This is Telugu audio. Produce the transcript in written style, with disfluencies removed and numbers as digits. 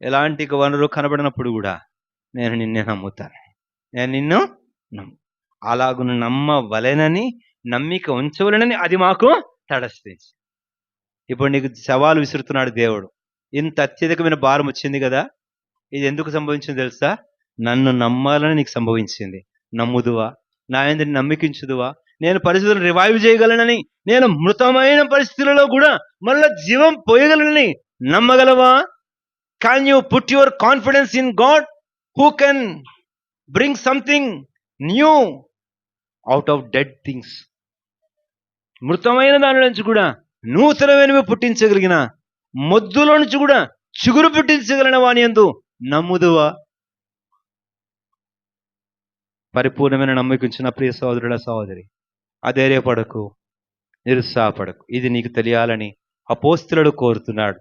ఎలాంటి వనరు కనబడినప్పుడు కూడా నేను నిన్నే నమ్ముతాను, నేను నిన్ను అలాగును నమ్మవలెనని, నమ్మిక ఉంచవలెనని అది మాకు తటస్థించి. ఇప్పుడు నీకు సవాలు విసురుతున్నాడు దేవుడు. ఇంత అత్యధికమైన భారం వచ్చింది కదా, ఇది ఎందుకు సంభవించింది తెలుసా? నన్ను నమ్మాలని నీకు సంభవించింది. నమ్ముదువా? నా యందు నమ్మికించుదువా? నేను పరిస్థితులను రివైవ్ చేయగలనని, నేను మృతమైన పరిస్థితులలో కూడా మళ్ళా జీవం పోయగలనని నమ్మగలవా? Can you put your confidence in God who can bring something new out of dead things? మృతమైన దాని నుంచి కూడా నూతనమైనవి పుట్టించగలిగిన, మొద్దులో నుంచి కూడా చిగురు పుట్టించగలిగిన వాని యందు నమ్ముదువా? పరిపూర్ణమైన నమ్మకించిన ప్రియ సహోదరుల సహోదరి, అధైర్యపడకు, నిరుత్సాహపడకు. ఇది నీకు తెలియాలని అపోస్తలుడు కోరుతున్నాడు.